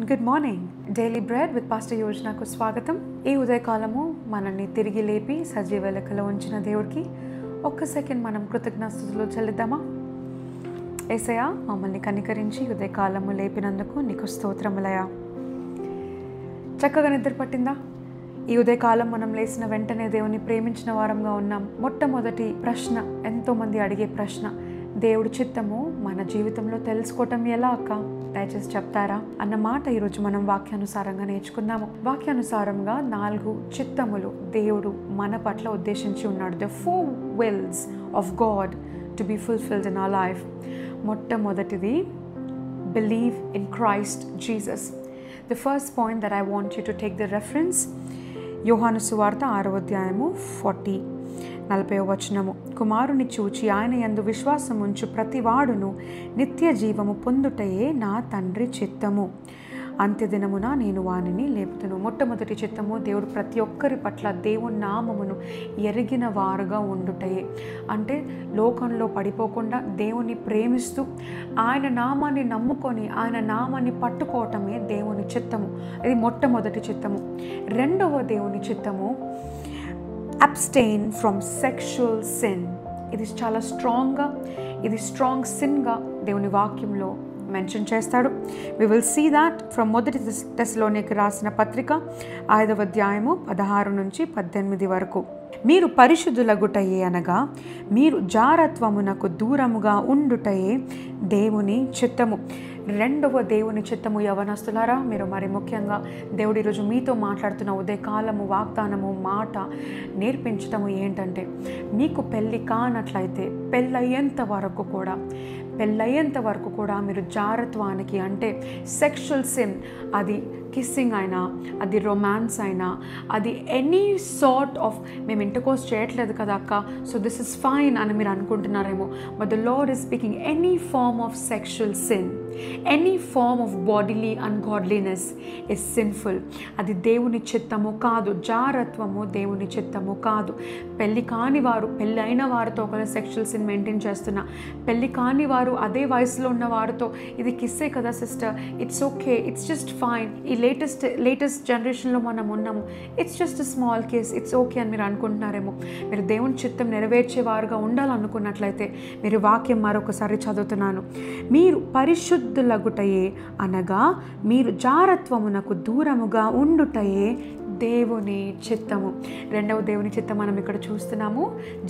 Good morning. Daily bread with pastor యోజనకు స్వాగతం. ఈ ఉదయకాలము మనల్ని తిరిగి లేపి సజీవ లెక్కలో ఉంచిన దేవుడికి ఒక్క సెకండ్ మనం కృతజ్ఞతలు చెల్లిద్దామా? యేసయ్యా, మమ్మల్ని కనికరించి ఉదయకాలము లేపినందుకు నీకు స్తోత్రములయ్యా. చక్కగా నిద్ర పట్టిందా? ఈ ఉదయకాలం మనం లేచిన వెంటనే దేవుని ప్రేమించిన వారంగా ఉన్నాం. మొట్టమొదటి ప్రశ్న, ఎంతోమంది అడిగే ప్రశ్న, దేవుడి చిత్తము మన జీవితంలో తెలుసుకోవటం ఎలా అక్క? దయచేసి చెప్తారా అన్న మాట ఈరోజు మనం వాక్యానుసారంగా నేర్చుకుందాము. వాక్యానుసారంగా 4 చిత్తములు దేవుడు మన పట్ల ఉద్దేశించి ఉన్నాడు. The 4 wills of God to be fulfilled in our life. మొట్టమొదటిది, believe in Christ Jesus. The first point that I want you to take the reference, యోహాను సువార్త 6వ అధ్యాయము 40వ వచనము. కుమారుని చూచి ఆయన యందు విశ్వాసముంచు ప్రతివాడును నిత్య జీవము పొందుటయే నా తండ్రి చిత్తము. అంత్యదినమున నేను వానిని లేపుతును. మొట్టమొదటి చిత్తము, దేవుడు ప్రతి ఒక్కరి పట్ల దేవుని నామమును ఎరిగిన వారుగా ఉండుటయే. అంటే లోకంలో పడిపోకుండా దేవుని ప్రేమిస్తూ ఆయన నామాన్ని నమ్ముకొని ఆయన నామాన్ని పట్టుకోవటమే దేవుని చిత్తము. ఇది మొట్టమొదటి చిత్తము. రెండవ దేవుని చిత్తము, అబ్స్టెయిన్ ఫ్రమ్ సెక్షువల్ సిన్. ఇది చాలా స్ట్రాంగ్గా, ఇది స్ట్రాంగ్ సిన్గా దేవుని వాక్యంలో మెన్షన్ చేస్తాడు. We will see that from మొదటి తెస్సలోనికీయులకు రాసిన పత్రిక 5వ అధ్యాయము 16 నుంచి 18 వరకు. మీరు పరిశుద్ధులగుటయే అనగా మీరు జారత్వమునకు దూరముగా ఉండుటయే దేవుని చిత్తము. రెండవ దేవుని చిత్తము, యవనస్తులారా, మీరు మరి ముఖ్యంగా దేవుడు ఈరోజు మీతో మాట్లాడుతున్న ఉదయకాలము వాగ్దానము మాట నేర్పించటము ఏంటంటే, మీకు పెళ్ళి కానట్లయితే పెళ్ళయ్యేంత వరకు కూడా మీరు జారత్వానికి, అంటే సెక్షువల్ సిన్, అది కిస్సింగ్ అయినా, అది రొమాన్స్ అయినా, అది ఎనీ సార్ట్ ఆఫ్, మేము ఇంటర్కోర్స్ చేయట్లేదు కదా అక్క, సో దిస్ ఇస్ ఫైన్ అని మీరు అనుకుంటున్నారేమో. But the Lord is speaking, any form of sexual sin, any form of bodily ungodliness is sinful. అది దేవుని చిత్తము కాదు. జారత్వము దేవుని చిత్తము కాదు. పెళ్ళి కాని వారు పెళ్ళి అయిన వారితో ఒకవేళ సెక్షువల్ సిన్ మెయింటైన్ చేస్తున్నా, పెళ్ళి కాని వారు అదే వయసులో ఉన్న వారితో, ఇది కిస్సే కదా sister, it's okay, it's just fine, ఈ లేటెస్ట్ జనరేషన్లో మనం ఉన్నాము, it's just small case, it's okay అని మీరు అనుకుంటున్నారేమో. మీరు దేవుని చిత్తం నెరవేర్చేవారుగా ఉండాలనుకున్నట్లయితే మీరు వాక్యం మరొకసారి చదువుతున్నాను. మీరు పరిశుద్ధులగుటయే అనగా మీరు జారత్వమునకు దూరముగా ఉండుటయే దేవుని చిత్తము. రెండవ దేవుని చిత్తం మనం ఇక్కడ చూస్తున్నాము.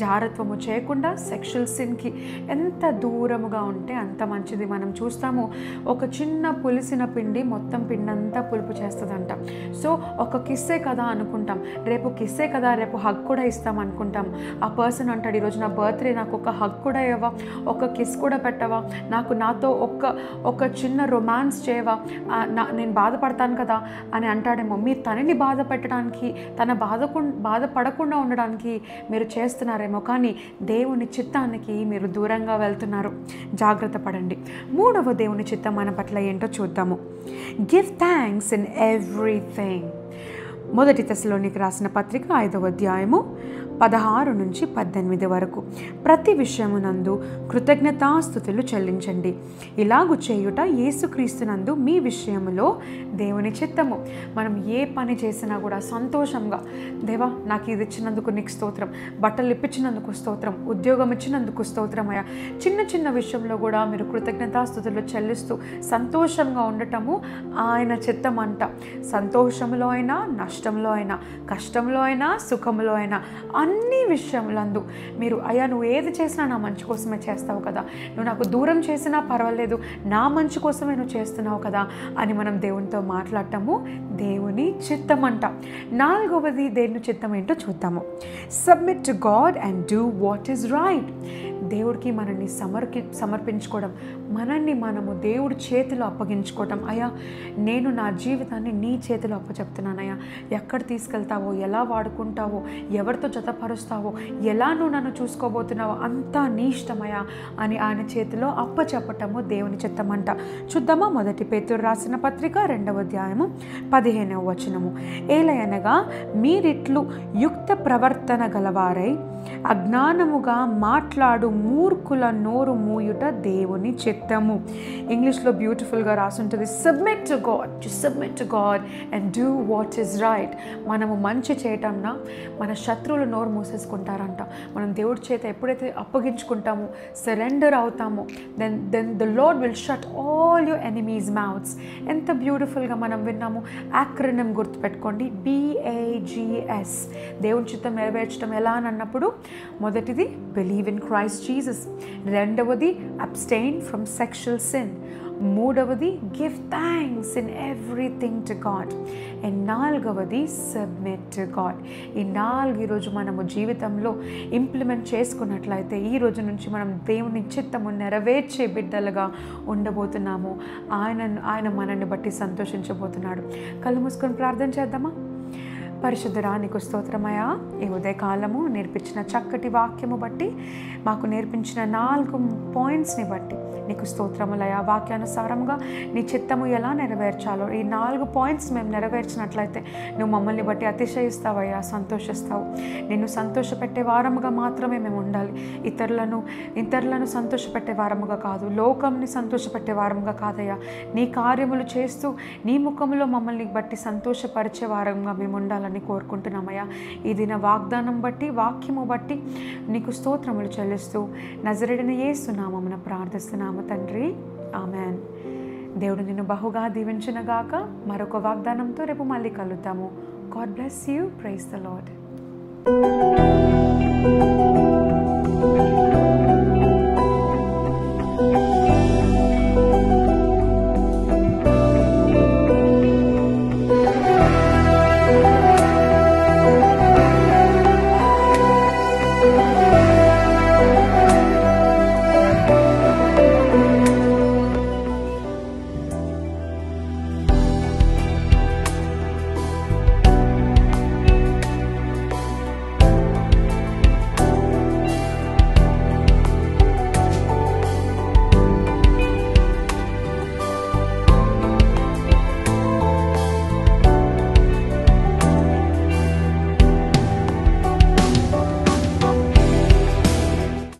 జారత్వము చేయకుండా సెక్షువల్ సిన్కి ఎంత దూరముగా ఉంటే అంత మంచిది. మనం చూస్తాము, ఒక చిన్న పులిసిన పిండి మొత్తం పిండి అంతా పులుపు చేస్తుందంట. సో ఒక కిస్సే కదా అనుకుంటాం, రేపు కిస్సే కదా, రేపు హగ్ కూడా ఇస్తాం అనుకుంటాం. ఆ పర్సన్ అంటాడు, ఈరోజు నా బర్త్డే, నాకు ఒక హగ్ కూడా ఇవ్వవా, ఒక కిస్ కూడా పెట్టవా, నాతో ఒక చిన్న రొమాన్స్ చేయవా, నేను బాధపడతాను కదా అని అంటాడేమో. మీరు తనని పెట్టడానికి, తన బాధపడకుండా ఉండడానికి మీరు చేస్తున్నారేమో, కానీ దేవుని చిత్తానికి మీరు దూరంగా వెళ్తున్నారు. జాగ్రత్త పడండి. మూడవ దేవుని చిత్తం మన పట్ల ఏంటో చూద్దాము. Give thanks in everything. మొదటి తెస్సలోనికీయులకు రాసిన పత్రిక 5వ అధ్యాయము 16 నుంచి 18 వరకు. ప్రతి విషయమునందు కృతజ్ఞతాస్తుతులు చెల్లించండి, ఇలాగు చేయుట యేసుక్రీస్తునందు మీ విషయములో దేవుని చిత్తము. మనం ఏ పని చేసినా కూడా సంతోషంగా, దేవా నాకు ఇది ఇచ్చినందుకు నీకు స్తోత్రం, బట్టలు ఇప్పించినందుకు స్తోత్రం, ఉద్యోగం ఇచ్చినందుకు స్తోత్రమయ్యా, చిన్న చిన్న విషయంలో కూడా మీరు కృతజ్ఞతాస్తుతులు చెల్లిస్తూ సంతోషంగా ఉండటము ఆయన చిత్తం అంట. సంతోషంలో అయినా, నష్టంలో అయినా, కష్టంలో అయినా, సుఖంలో అయినా, అన్ని విషయములందు మీరు, అయ్యా నువ్వు ఏది చేసినా నా మంచి కోసమే చేస్తావు కదా, నువ్వు నాకు దూరం చేసినా పర్వాలేదు, నా మంచి కోసమే నువ్వు చేస్తున్నావు కదా అని మనం దేవునితో మాట్లాడటము దేవుని చిత్తం అంట. నాలుగవది దేవుని చిత్తం ఏంటో చూద్దాము. Submit to God and do what is right. దేవుడికి మనల్ని సమర్పించుకోవడం, మనల్ని మనము దేవుడి చేతిలో అప్పగించుకోవటం. అయ్యా నేను నా జీవితాన్ని నీ చేతిలో అప్పచెప్తున్నానయ్యా, ఎక్కడ తీసుకెళ్తావో, ఎలా వాడుకుంటావో, ఎవరితో జతపరుస్తావో, ఎలా నువ్వు నన్ను చూసుకోబోతున్నావో అంతా నీ ఇష్టమయ్యా అని ఆయన చేతిలో అప్పచెప్పటము దేవుని చిత్తమంట. చూద్దామా? మొదటి పేతురు రాసిన పత్రిక 2వ అధ్యాయము 15వ వచనము. ఏలయనగా మీరిట్లు యుక్త ప్రవర్తన గలవారై అజ్ఞానముగా మాట్లాడు అంటాడు, మూర్ఖుల నోరు మూయుట దేవుని చిత్తము. ఇంగ్లీష్లో బ్యూటిఫుల్గా రాసుంటుంది, submit to God and do what is right. మనము మంచి చేయటంనా మన శత్రువులు నోరు మూసేసుకుంటారంట. మనం దేవుడి చేత ఎప్పుడైతే అప్పగించుకుంటామో, సరెండర్ అవుతామో, then the Lord will shut all your enemies mouths. ఎంత బ్యూటిఫుల్గా మనం విన్నాము. యాక్రోనిమ్ గుర్తుపెట్టుకోండి, BAGS. దేవుని చిత్తం నెరవేర్చడం ఎలా అని అన్నప్పుడు, మొదటిది బిలీవ్ ఇన్ క్రైస్ట్ జీసస్, రెండవది అబ్స్టెయిన్ ఫ్రమ్ సెక్షువల్ సిన్, మూడవది give thanks in everything to God, and నాలుగవది సబ్మిట్ టు గాడ్. ఈ నాలుగు ఈరోజు మనము జీవితంలో ఇంప్లిమెంట్ చేసుకున్నట్లయితే ఈ రోజు నుంచి మనం దేవుని చిత్తము నెరవేర్చే బిడ్డలుగా ఉండబోతున్నాము. ఆయన మనల్ని బట్టి సంతోషించబోతున్నాడు. కళ్ళు మూసుకొని ప్రార్థన చేద్దామా? పరిశుద్ధుడా, నీకు స్తోత్రమయ్యా. ఈ ఉదయకాలము నేర్పించిన చక్కటి వాక్యము బట్టి, మాకు నేర్పించిన 4 పాయింట్స్ని బట్టి నీకు స్తోత్రములయ్యా. వాక్యానుసారంగా నీ చిత్తము ఎలా నెరవేర్చాలో ఈ 4 పాయింట్స్ మేము నెరవేర్చినట్లయితే నువ్వు మమ్మల్ని బట్టి అతిశయిస్తావయ్యా, సంతోషిస్తావు. నిన్ను సంతోషపెట్టే వారముగా మాత్రమే మేము ఉండాలి. ఇతరులను సంతోషపెట్టే వారముగా కాదు, లోకంని సంతోషపెట్టే వారముగా కాదయ్యా. నీ కార్యములు చేస్తూ నీ ముఖములో మమ్మల్ని బట్టి సంతోషపరిచే వారంగా మేము ఉండాలని కోరుకుంటున్నామయ్యా. ఈ దిన వాగ్దానం బట్టి, వాక్యము బట్టి నీకు స్తోత్రములు చెల్లిస్తూ నజరేయుడైన యేసు నామమున ప్రార్థిస్తున్నాము తండ్రి, ఆమెన్. దేవుడు నిన్ను బహుగా దీవించునుగాక. మరొక వాగ్దానంతో రేపు మళ్ళీ కలుద్దాము. God bless you. Praise the lord.